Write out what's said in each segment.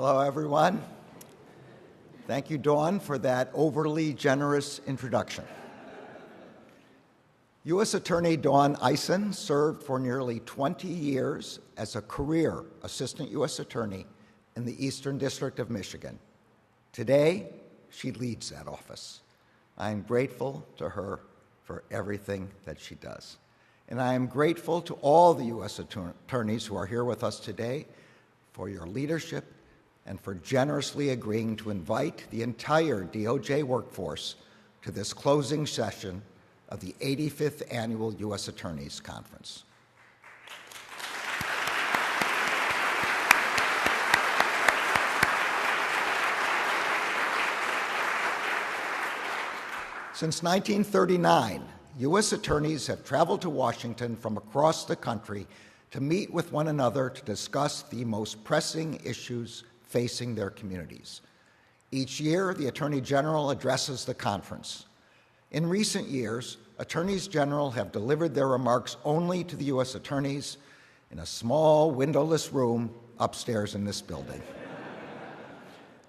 Hello, everyone. Thank you, Dawn, for that overly generous introduction. U.S. Attorney Dawn Eisen served for nearly 20 years as a career Assistant U.S. Attorney in the Eastern District of Michigan. Today, she leads that office. I am grateful to her for everything that she does. And I am grateful to all the U.S. attorneys who are here with us today for your leadership and for generously agreeing to invite the entire DOJ workforce to this closing session of the 85th Annual U.S. Attorneys Conference. Since 1939, U.S. attorneys have traveled to Washington from across the country to meet with one another to discuss the most pressing issues facing their communities. Each year, the Attorney General addresses the conference. In recent years, attorneys general have delivered their remarks only to the U.S. attorneys in a small, windowless room upstairs in this building.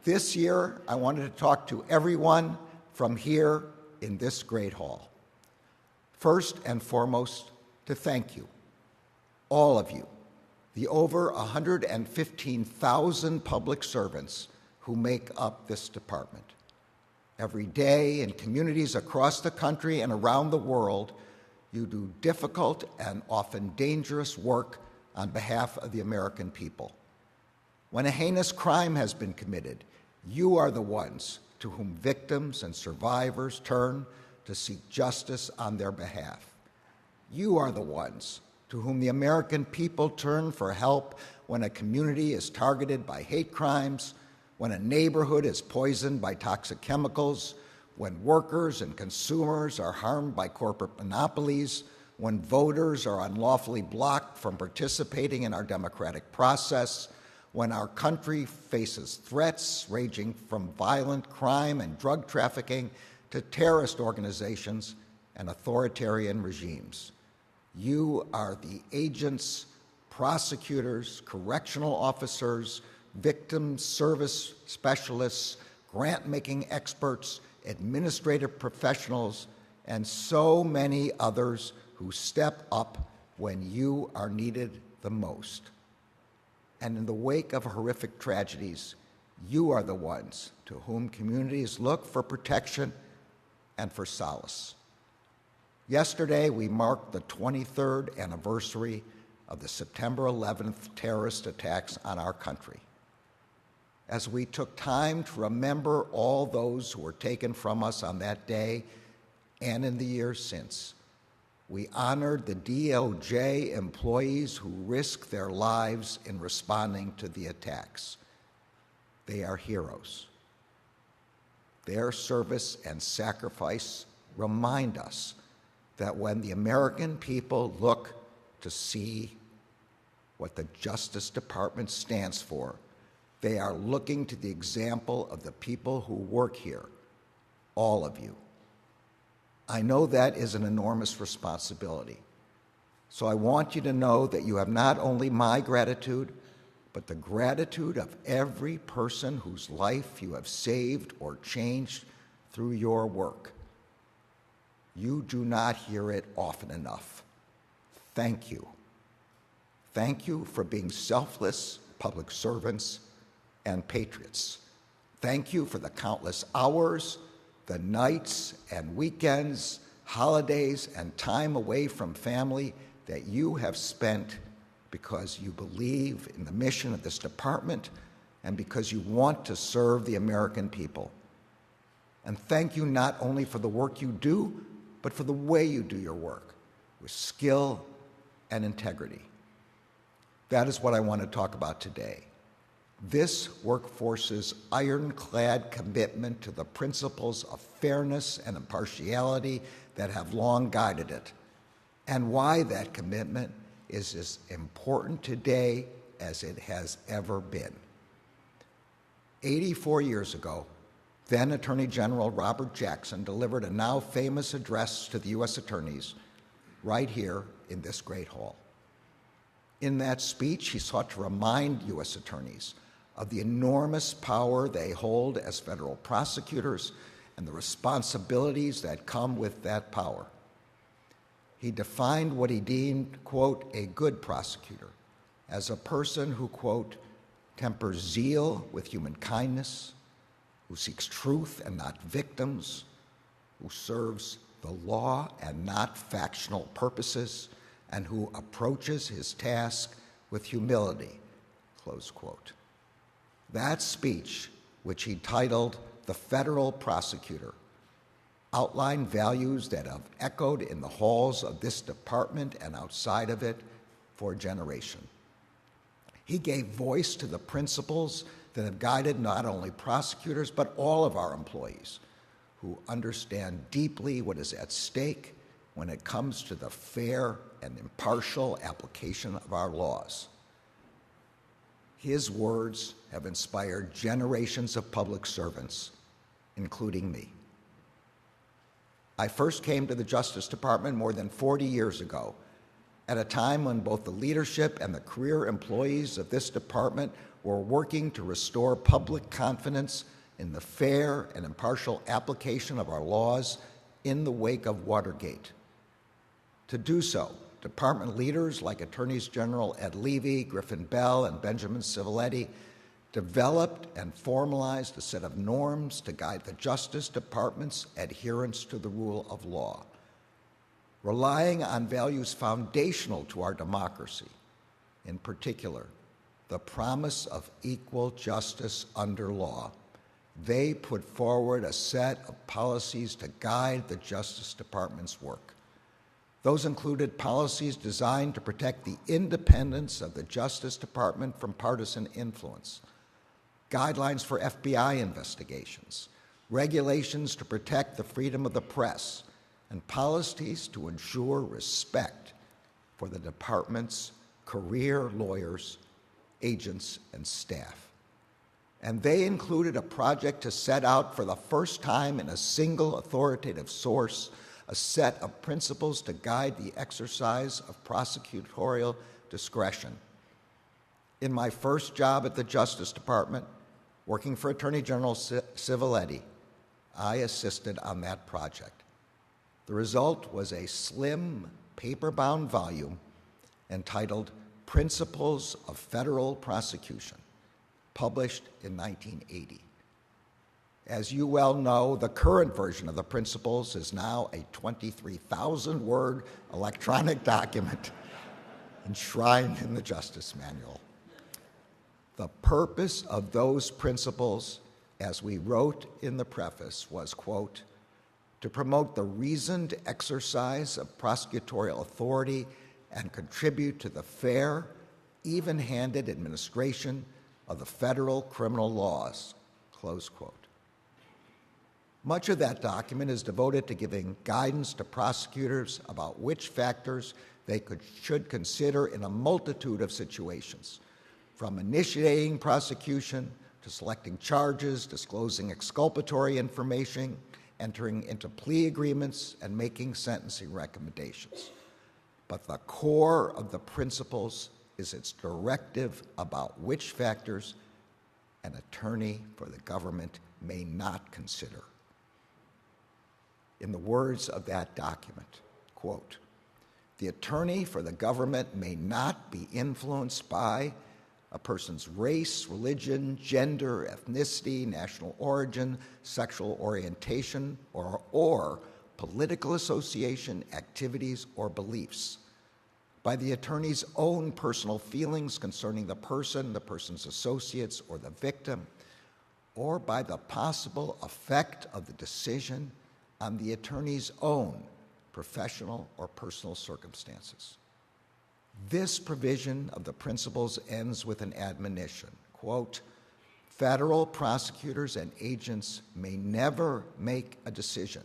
This year, I wanted to talk to everyone from here in this great hall. First and foremost, to thank you, all of you, the over 115,000 public servants who make up this department. Every day in communities across the country and around the world, you do difficult and often dangerous work on behalf of the American people. When a heinous crime has been committed, you are the ones to whom victims and survivors turn to seek justice on their behalf. You are the ones to whom the American people turn for help when a community is targeted by hate crimes, when a neighborhood is poisoned by toxic chemicals, when workers and consumers are harmed by corporate monopolies, when voters are unlawfully blocked from participating in our democratic process, when our country faces threats ranging from violent crime and drug trafficking to terrorist organizations and authoritarian regimes. You are the agents, prosecutors, correctional officers, victim service specialists, grant-making experts, administrative professionals, and so many others who step up when you are needed the most. And in the wake of horrific tragedies, you are the ones to whom communities look for protection and for solace. Yesterday, we marked the 23rd anniversary of the September 11th terrorist attacks on our country. As we took time to remember all those who were taken from us on that day and in the years since, we honored the DOJ employees who risked their lives in responding to the attacks. They are heroes. Their service and sacrifice remind us that when the American people look to see what the Justice Department stands for, they are looking to the example of the people who work here, all of you. I know that is an enormous responsibility. So I want you to know that you have not only my gratitude, but the gratitude of every person whose life you have saved or changed through your work. You do not hear it often enough. Thank you. Thank you for being selfless public servants and patriots. Thank you for the countless hours, the nights and weekends, holidays, and time away from family that you have spent because you believe in the mission of this department and because you want to serve the American people. And thank you not only for the work you do, but for the way you do your work, with skill and integrity. That is what I want to talk about today. This workforce's ironclad commitment to the principles of fairness and impartiality that have long guided it, and why that commitment is as important today as it has ever been. 84 years ago, then Attorney General Robert Jackson delivered a now famous address to the U.S. attorneys right here in this great hall. In that speech, he sought to remind U.S. attorneys of the enormous power they hold as federal prosecutors and the responsibilities that come with that power. He defined what he deemed, quote, a good prosecutor as a person who, quote, tempers zeal with human kindness, who seeks truth and not victims, who serves the law and not factional purposes, and who approaches his task with humility, close quote. That speech, which he titled The Federal Prosecutor, outlined values that have echoed in the halls of this department and outside of it for a generation. He gave voice to the principles that have guided not only prosecutors, but all of our employees who understand deeply what is at stake when it comes to the fair and impartial application of our laws. His words have inspired generations of public servants, including me. I first came to the Justice Department more than 40 years ago, at a time when both the leadership and the career employees of this department were working to restore public confidence in the fair and impartial application of our laws in the wake of Watergate. To do so, department leaders like Attorneys General Ed Levy, Griffin Bell, and Benjamin Civiletti developed and formalized a set of norms to guide the Justice Department's adherence to the rule of law, relying on values foundational to our democracy, in particular, the promise of equal justice under law. They put forward a set of policies to guide the Justice Department's work. Those included policies designed to protect the independence of the Justice Department from partisan influence, guidelines for FBI investigations, regulations to protect the freedom of the press, and policies to ensure respect for the department's career lawyers, agents, and staff. And they included a project to set out for the first time in a single authoritative source a set of principles to guide the exercise of prosecutorial discretion. In my first job at the Justice Department, working for Attorney General Civiletti, I assisted on that project. The result was a slim, paper-bound volume entitled Principles of Federal Prosecution, published in 1980. As you well know, the current version of the principles is now a 23,000-word electronic document enshrined in the Justice Manual. The purpose of those principles, as we wrote in the preface, was, quote, to promote the reasoned exercise of prosecutorial authority and contribute to the fair, even-handed administration of the federal criminal laws, close quote. Much of that document is devoted to giving guidance to prosecutors about which factors they should consider in a multitude of situations, from initiating prosecution to selecting charges, disclosing exculpatory information, entering into plea agreements, and making sentencing recommendations. But the core of the principles is its directive about which factors an attorney for the government may not consider. In the words of that document, quote, the attorney for the government may not be influenced by a person's race, religion, gender, ethnicity, national origin, sexual orientation, or political association, activities, or beliefs, by the attorney's own personal feelings concerning the person's associates, or the victim, or by the possible effect of the decision on the attorney's own professional or personal circumstances. This provision of the principles ends with an admonition, quote, federal prosecutors and agents may never make a decision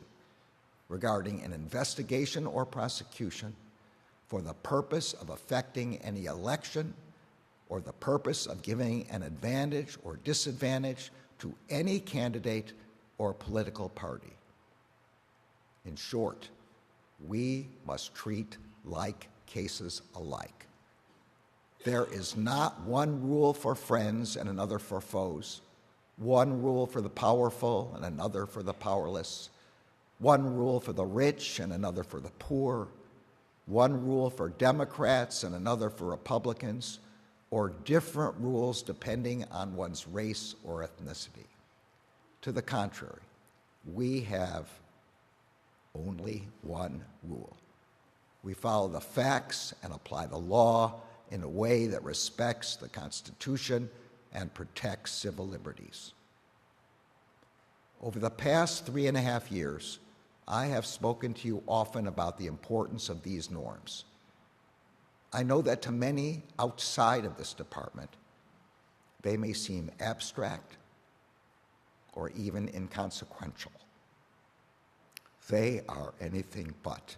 regarding an investigation or prosecution for the purpose of affecting any election or the purpose of giving an advantage or disadvantage to any candidate or political party. In short, we must treat like cases alike. There is not one rule for friends and another for foes, one rule for the powerful and another for the powerless, one rule for the rich and another for the poor, one rule for Democrats and another for Republicans, or different rules depending on one's race or ethnicity. To the contrary, we have only one rule. We follow the facts and apply the law in a way that respects the Constitution and protects civil liberties. Over the past 3.5 years, I have spoken to you often about the importance of these norms. I know that to many outside of this department, they may seem abstract or even inconsequential. They are anything but,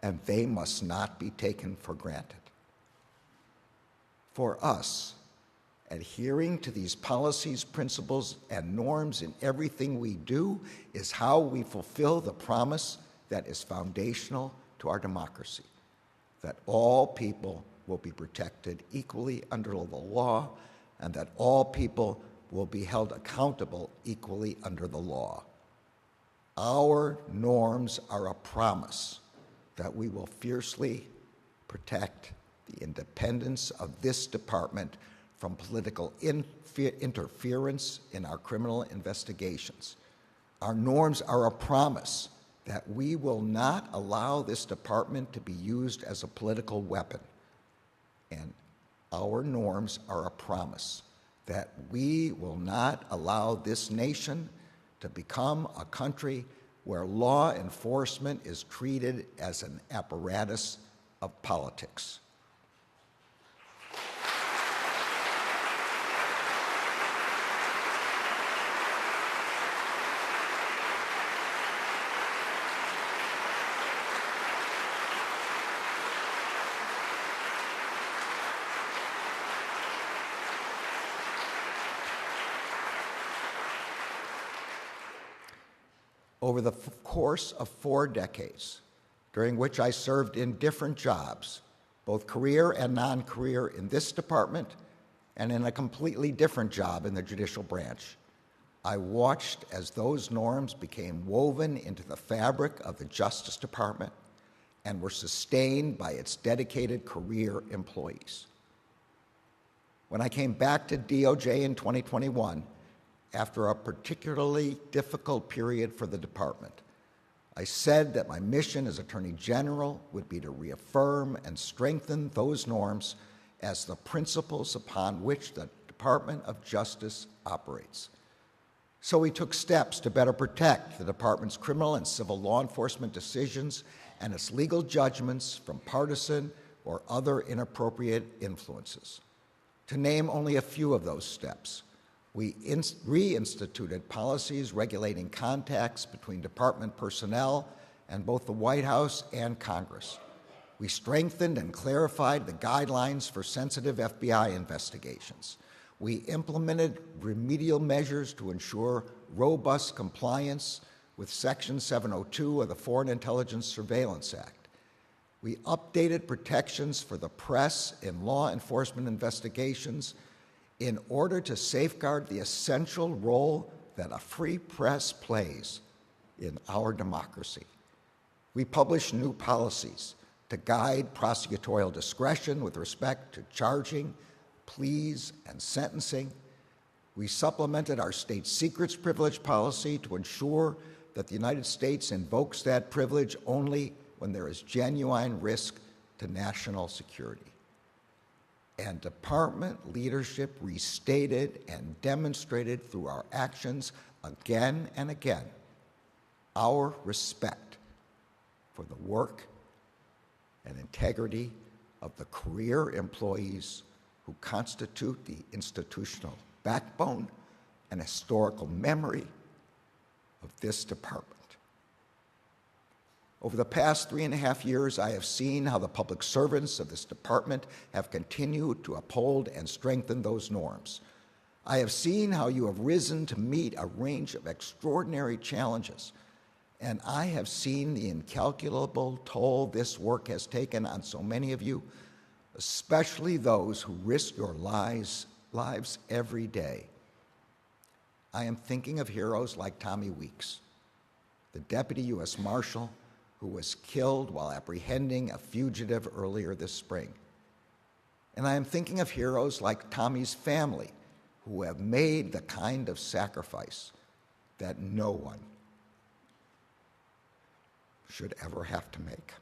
and they must not be taken for granted. For us, adhering to these policies, principles, and norms in everything we do is how we fulfill the promise that is foundational to our democracy, that all people will be protected equally under the law, and that all people will be held accountable equally under the law. Our norms are a promise that we will fiercely protect the independence of this department from political interference in our criminal investigations. Our norms are a promise that we will not allow this department to be used as a political weapon. And our norms are a promise that we will not allow this nation to become a country where law enforcement is treated as an apparatus of politics. Over the course of 4 decades, during which I served in different jobs, both career and non-career in this department and in a completely different job in the judicial branch, I watched as those norms became woven into the fabric of the Justice Department and were sustained by its dedicated career employees. When I came back to DOJ in 2021, after a particularly difficult period for the department, I said that my mission as Attorney General would be to reaffirm and strengthen those norms as the principles upon which the Department of Justice operates. So we took steps to better protect the department's criminal and civil law enforcement decisions and its legal judgments from partisan or other inappropriate influences. To name only a few of those steps, we reinstituted policies regulating contacts between department personnel and both the White House and Congress. We strengthened and clarified the guidelines for sensitive FBI investigations. We implemented remedial measures to ensure robust compliance with Section 702 of the Foreign Intelligence Surveillance Act. We updated protections for the press in law enforcement investigations in order to safeguard the essential role that a free press plays in our democracy. We published new policies to guide prosecutorial discretion with respect to charging, pleas, and sentencing. We supplemented our state secrets privilege policy to ensure that the United States invokes that privilege only when there is genuine risk to national security. And department leadership restated and demonstrated through our actions again and again our respect for the work and integrity of the career employees who constitute the institutional backbone and historical memory of this department. Over the past 3.5 years, I have seen how the public servants of this department have continued to uphold and strengthen those norms. I have seen how you have risen to meet a range of extraordinary challenges, and I have seen the incalculable toll this work has taken on so many of you especially those who risk your lives every day. I am thinking of heroes like Tommy Weeks, the Deputy U.S. Marshal who was killed while apprehending a fugitive earlier this spring. And I am thinking of heroes like Tommy's family who have made the kind of sacrifice that no one should ever have to make.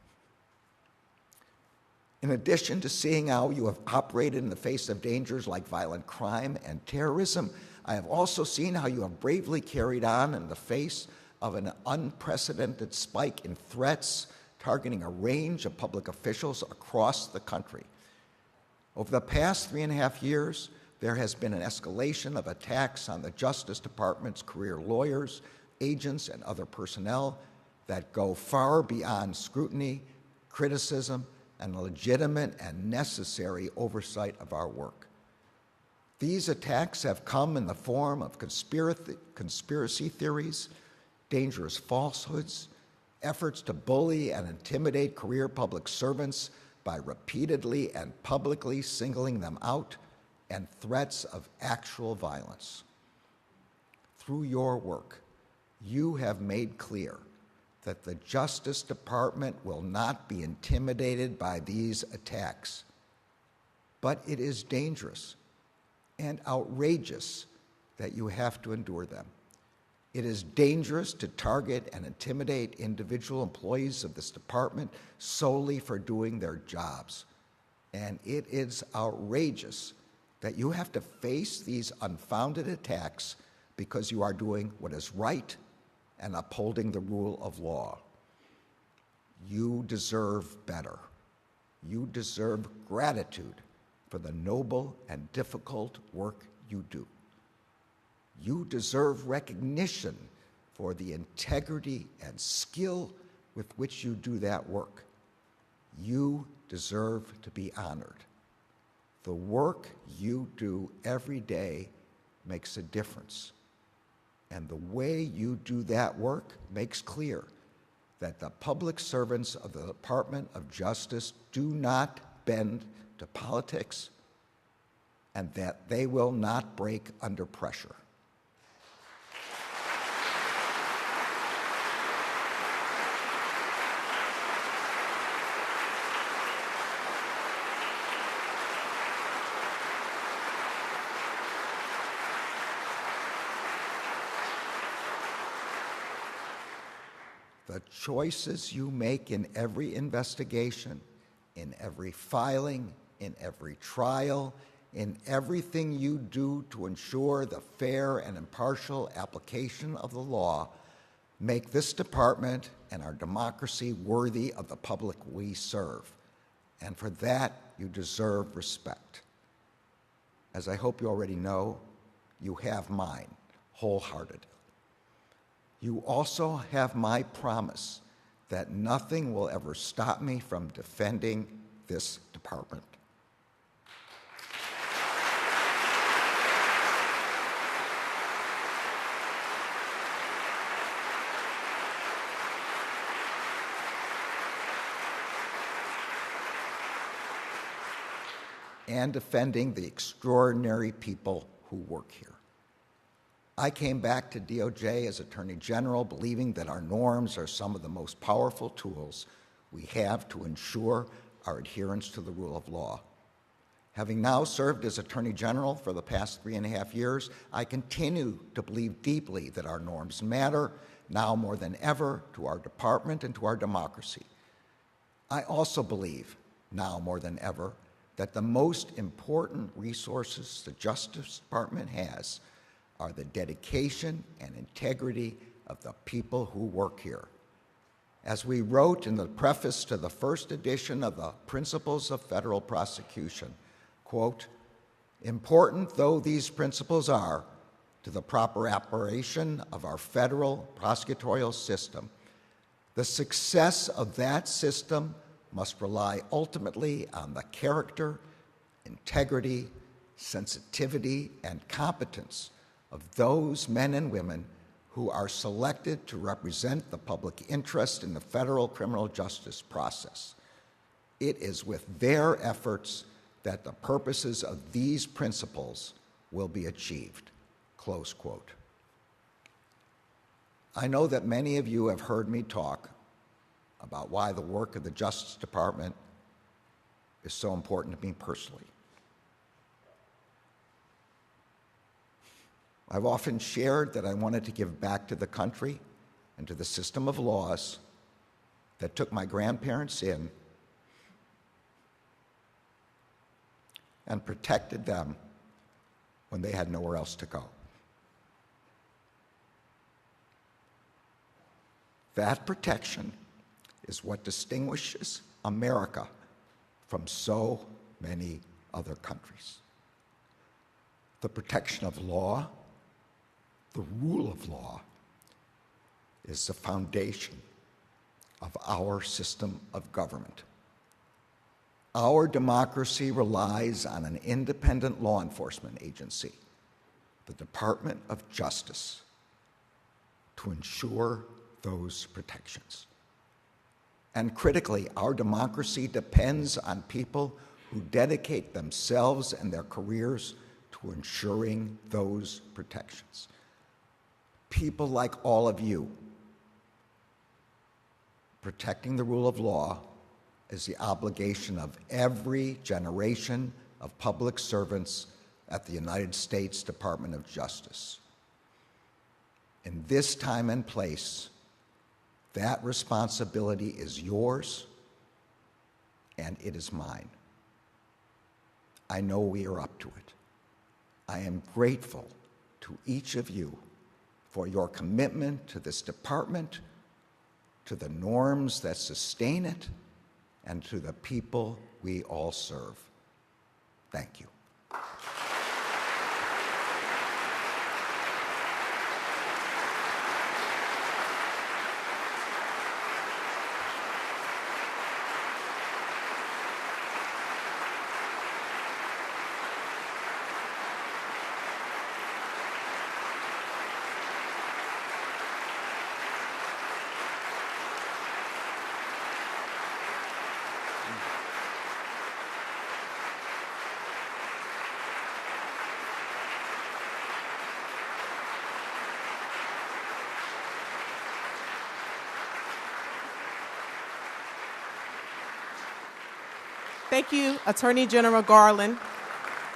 In addition to seeing how you have operated in the face of dangers like violent crime and terrorism, I have also seen how you have bravely carried on in the face of an unprecedented spike in threats targeting a range of public officials across the country. Over the past 3.5 years, there has been an escalation of attacks on the Justice Department's career lawyers, agents, and other personnel that go far beyond scrutiny, criticism, and legitimate and necessary oversight of our work. These attacks have come in the form of conspiracy theories, dangerous falsehoods, efforts to bully and intimidate career public servants by repeatedly and publicly singling them out, and threats of actual violence. Through your work, you have made clear that the Justice Department will not be intimidated by these attacks. But it is dangerous and outrageous that you have to endure them. It is dangerous to target and intimidate individual employees of this department solely for doing their jobs. And it is outrageous that you have to face these unfounded attacks because you are doing what is right and upholding the rule of law. You deserve better. You deserve gratitude for the noble and difficult work you do. You deserve recognition for the integrity and skill with which you do that work. You deserve to be honored. The work you do every day makes a difference. And the way you do that work makes clear that the public servants of the Department of Justice do not bend to politics and that they will not break under pressure. The choices you make in every investigation, in every filing, in every trial, in everything you do to ensure the fair and impartial application of the law make this department and our democracy worthy of the public we serve. And for that, you deserve respect. As I hope you already know, you have mine wholeheartedly. You also have my promise that nothing will ever stop me from defending this department. And defending the extraordinary people who work here. I came back to DOJ as Attorney General believing that our norms are some of the most powerful tools we have to ensure our adherence to the rule of law. Having now served as Attorney General for the past 3.5 years, I continue to believe deeply that our norms matter now more than ever to our department and to our democracy. I also believe now more than ever that the most important resources the Justice Department has are the dedication and integrity of the people who work here. As we wrote in the preface to the first edition of the Principles of Federal Prosecution, quote, important though these principles are to the proper operation of our federal prosecutorial system, the success of that system must rely ultimately on the character, integrity, sensitivity, and competence of those men and women who are selected to represent the public interest in the federal criminal justice process. it is with their efforts that the purposes of these principles will be achieved. Close quote. I know that many of you have heard me talk about why the work of the Justice Department is so important to me personally. I've often shared that I wanted to give back to the country and to the system of laws that took my grandparents in and protected them when they had nowhere else to go. That protection is what distinguishes America from so many other countries. The protection of law, the rule of law, is the foundation of our system of government. Our democracy relies on an independent law enforcement agency, the Department of Justice, to ensure those protections. And critically, our democracy depends on people who dedicate themselves and their careers to ensuring those protections. People like all of you. Protecting the rule of law is the obligation of every generation of public servants at the United States Department of Justice. In this time and place, that responsibility is yours, and it is mine. I know we are up to it. I am grateful to each of you for your commitment to this department, to the norms that sustain it, and to the people we all serve. Thank you. Thank you, Attorney General Garland,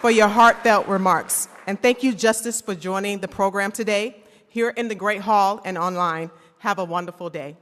for your heartfelt remarks. And thank you, Justice, for joining the program today here in the Great Hall and online. Have a wonderful day.